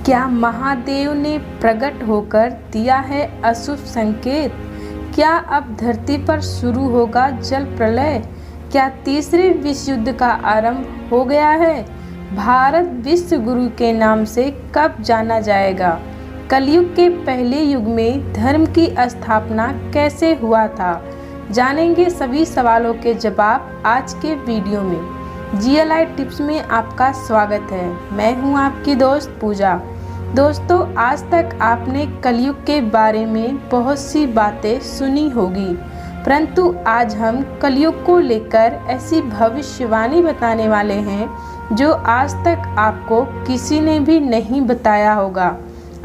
क्या महादेव ने प्रकट होकर दिया है अशुभ संकेत? क्या अब धरती पर शुरू होगा जल प्रलय? क्या तीसरे विश्व युद्ध का आरंभ हो गया है? भारत विश्व गुरु के नाम से कब जाना जाएगा? कलयुग के पहले युग में धर्म की स्थापना कैसे हुआ था? जानेंगे सभी सवालों के जवाब आज के वीडियो में। GLI टिप्स में आपका स्वागत है। मैं हूं आपकी दोस्त पूजा। दोस्तों, आज तक आपने कलयुग के बारे में बहुत सी बातें सुनी होगी, परंतु आज हम कलयुग को लेकर ऐसी भविष्यवाणी बताने वाले हैं जो आज तक आपको किसी ने भी नहीं बताया होगा।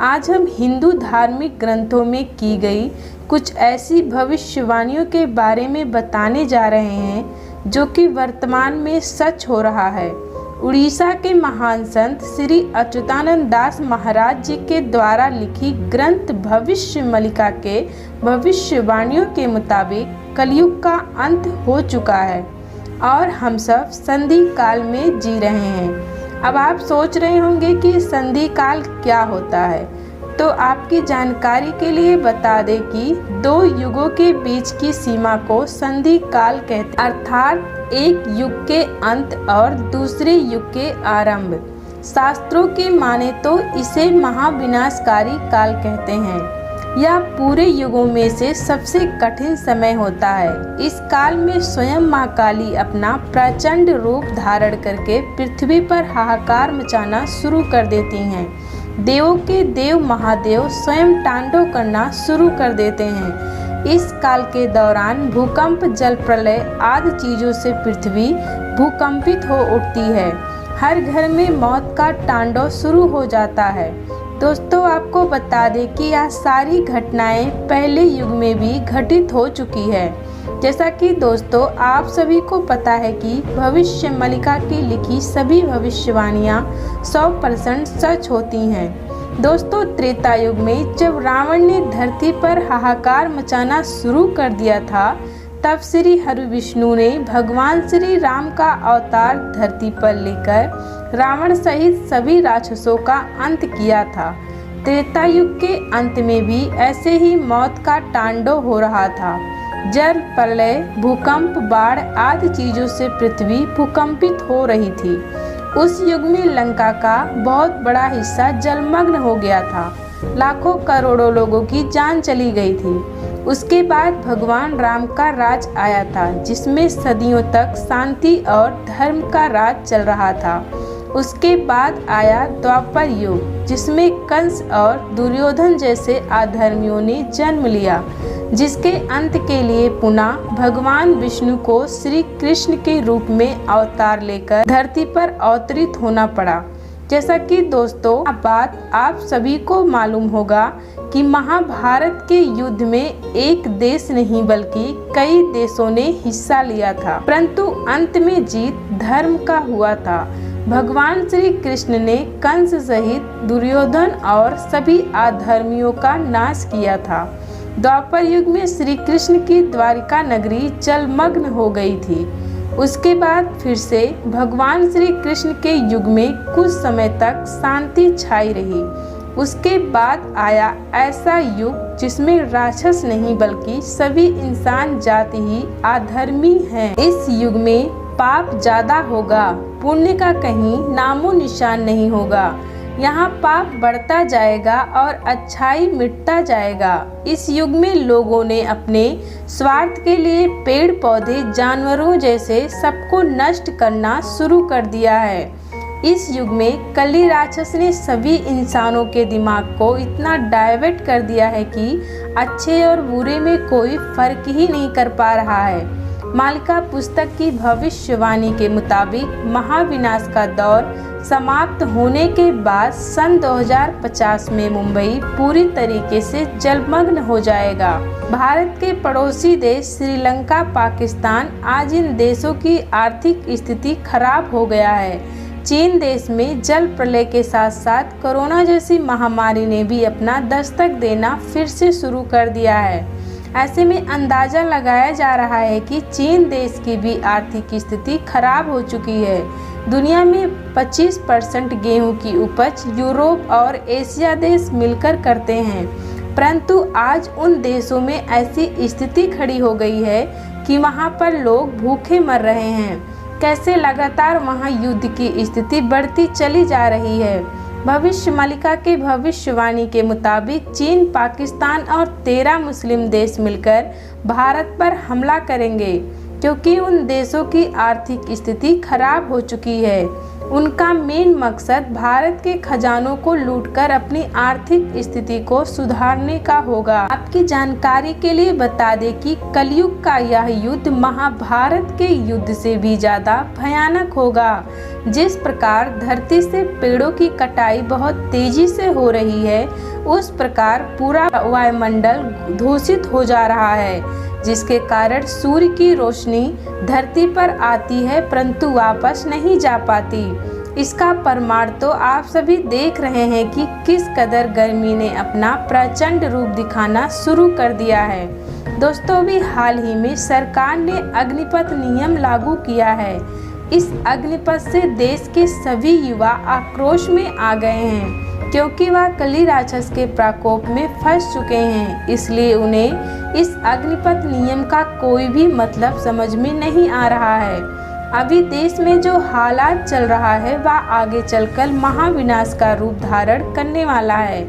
आज हम हिंदू धार्मिक ग्रंथों में की गई कुछ ऐसी भविष्यवाणियों के बारे में बताने जा रहे हैं जो कि वर्तमान में सच हो रहा है। उड़ीसा के महान संत श्री अच्युतानंद दास महाराज जी के द्वारा लिखी ग्रंथ भविष्य मलिका के भविष्यवाणियों के मुताबिक कलयुग का अंत हो चुका है और हम सब संधि काल में जी रहे हैं। अब आप सोच रहे होंगे कि संधि काल क्या होता है, तो आपकी जानकारी के लिए बता दें कि दो युगों के बीच की सीमा को संधि काल कहते हैं, अर्थात एक युग के अंत और दूसरे युग के आरंभ। शास्त्रों के माने तो इसे महाविनाशकारी काल कहते हैं। यह पूरे युगों में से सबसे कठिन समय होता है। इस काल में स्वयं माँ काली अपना प्रचंड रूप धारण करके पृथ्वी पर हाहाकार मचाना शुरू कर देती हैं। देवों के देव महादेव स्वयं तांडव करना शुरू कर देते हैं। इस काल के दौरान भूकंप, जल प्रलय आदि चीजों से पृथ्वी भूकंपित हो उठती है। हर घर में मौत का तांडव शुरू हो जाता है। दोस्तों, आपको बता दें कि यह सारी घटनाएं पहले युग में भी घटित हो चुकी है। जैसा कि दोस्तों आप सभी को पता है कि भविष्य मलिका की लिखी सभी भविष्यवाणियां 100% सच होती हैं। दोस्तों, त्रेता युग में जब रावण ने धरती पर हाहाकार मचाना शुरू कर दिया था, तब श्री हरि विष्णु ने भगवान श्री राम का अवतार धरती पर लेकर रावण सहित सभी राक्षसों का अंत किया था। त्रेता युग के अंत में भी ऐसे ही मौत का तांडव हो रहा था। जल प्रलय, भूकंप, बाढ़ आदि चीजों से पृथ्वी भूकंपित हो रही थी। उस युग में लंका का बहुत बड़ा हिस्सा जलमग्न हो गया था। लाखों करोड़ों लोगों की जान चली गई थी। उसके बाद भगवान राम का राज आया था, जिसमें सदियों तक शांति और धर्म का राज चल रहा था। उसके बाद आया द्वापर युग, जिसमें कंस और दुर्योधन जैसे अधर्मियों ने जन्म लिया, जिसके अंत के लिए पुनः भगवान विष्णु को श्री कृष्ण के रूप में अवतार लेकर धरती पर अवतरित होना पड़ा। जैसा कि दोस्तों बात आप सभी को मालूम होगा कि महाभारत के युद्ध में एक देश नहीं बल्कि कई देशों ने हिस्सा लिया था, परंतु अंत में जीत धर्म का हुआ था। भगवान श्री कृष्ण ने कंस सहित दुर्योधन और सभी अधर्मियों का नाश किया था। द्वापर युग में श्री कृष्ण की द्वारिका नगरी जलमग्न हो गई थी। उसके बाद फिर से भगवान श्री कृष्ण के युग में कुछ समय तक शांति छाई रही। उसके बाद आया ऐसा युग जिसमें राक्षस नहीं बल्कि सभी इंसान जाति ही अधर्मी हैं। इस युग में पाप ज्यादा होगा, पुण्य का कहीं नामो निशान नहीं होगा। यहाँ पाप बढ़ता जाएगा और अच्छाई मिटता जाएगा। इस युग में लोगों ने अपने स्वार्थ के लिए पेड़ पौधे, जानवरों जैसे सबको नष्ट करना शुरू कर दिया है। इस युग में कली राक्षस ने सभी इंसानों के दिमाग को इतना डाइवर्ट कर दिया है कि अच्छे और बुरे में कोई फर्क ही नहीं कर पा रहा है। मालिका पुस्तक की भविष्यवाणी के मुताबिक महाविनाश का दौर समाप्त होने के बाद सन 2050 में मुंबई पूरी तरीके से जलमग्न हो जाएगा। भारत के पड़ोसी देश श्रीलंका, पाकिस्तान आज इन देशों की आर्थिक स्थिति खराब हो गया है। चीन देश में जल प्रलय के साथ साथ कोरोना जैसी महामारी ने भी अपना दस्तक देना फिर से शुरू कर दिया है। ऐसे में अंदाजा लगाया जा रहा है कि चीन देश की भी आर्थिक स्थिति खराब हो चुकी है। दुनिया में 25% गेहूं की उपज यूरोप और एशिया देश मिलकर करते हैं, परंतु आज उन देशों में ऐसी स्थिति खड़ी हो गई है कि वहां पर लोग भूखे मर रहे हैं। कैसे लगातार वहां युद्ध की स्थिति बढ़ती चली जा रही है। भविष्य मालिका के भविष्यवाणी के मुताबिक चीन, पाकिस्तान और 13 मुस्लिम देश मिलकर भारत पर हमला करेंगे, क्योंकि उन देशों की आर्थिक स्थिति खराब हो चुकी है। उनका मेन मकसद भारत के खजानों को लूटकर अपनी आर्थिक स्थिति को सुधारने का होगा। आपकी जानकारी के लिए बता दें कि कलयुग का यह युद्ध महाभारत के युद्ध से भी ज्यादा भयानक होगा। जिस प्रकार धरती से पेड़ों की कटाई बहुत तेजी से हो रही है, उस प्रकार पूरा वायुमंडल दूषित हो जा रहा है, जिसके कारण सूर्य की रोशनी धरती पर आती है परंतु वापस नहीं जा पाती। इसका प्रमाण तो आप सभी देख रहे हैं कि किस कदर गर्मी ने अपना प्रचंड रूप दिखाना शुरू कर दिया है। दोस्तों, अभी हाल ही में सरकार ने अग्निपथ नियम लागू किया है। इस अग्निपथ से देश के सभी युवा आक्रोश में आ गए हैं, क्योंकि वह कली राक्षस के प्रकोप में फंस चुके हैं। इसलिए उन्हें इस अग्निपथ नियम का कोई भी मतलब समझ में नहीं आ रहा है। अभी देश में जो हालात चल रहा है वह आगे चलकर महाविनाश का रूप धारण करने वाला है,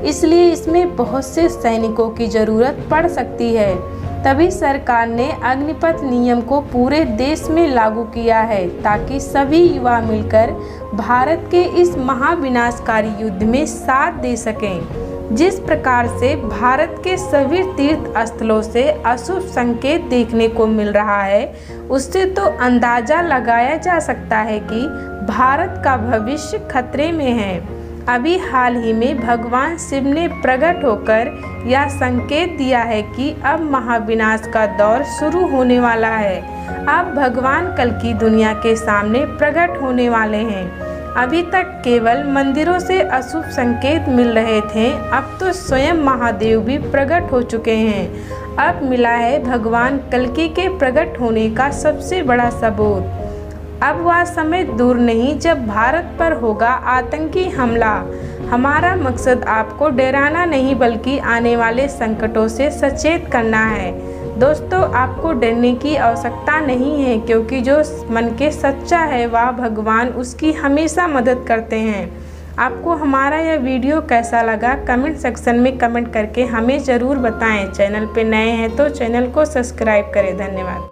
इसलिए इसमें बहुत से सैनिकों की जरूरत पड़ सकती है। तभी सरकार ने अग्निपथ नियम को पूरे देश में लागू किया है, ताकि सभी युवा मिलकर भारत के इस महाविनाशकारी युद्ध में साथ दे सकें। जिस प्रकार से भारत के सभी तीर्थ स्थलों से अशुभ संकेत देखने को मिल रहा है, उससे तो अंदाजा लगाया जा सकता है कि भारत का भविष्य खतरे में है। अभी हाल ही में भगवान शिव ने प्रकट होकर यह संकेत दिया है कि अब महाविनाश का दौर शुरू होने वाला है। अब भगवान कल की दुनिया के सामने प्रकट होने वाले हैं। अभी तक केवल मंदिरों से अशुभ संकेत मिल रहे थे, अब तो स्वयं महादेव भी प्रकट हो चुके हैं। अब मिला है भगवान कल्कि के प्रकट होने का सबसे बड़ा सबूत। अब वह समय दूर नहीं जब भारत पर होगा आतंकी हमला। हमारा मकसद आपको डराना नहीं बल्कि आने वाले संकटों से सचेत करना है। दोस्तों, आपको डरने की आवश्यकता नहीं है, क्योंकि जो मन के सच्चा है वह भगवान उसकी हमेशा मदद करते हैं। आपको हमारा यह वीडियो कैसा लगा कमेंट सेक्शन में कमेंट करके हमें ज़रूर बताएं। चैनल पे नए हैं तो चैनल को सब्सक्राइब करें। धन्यवाद।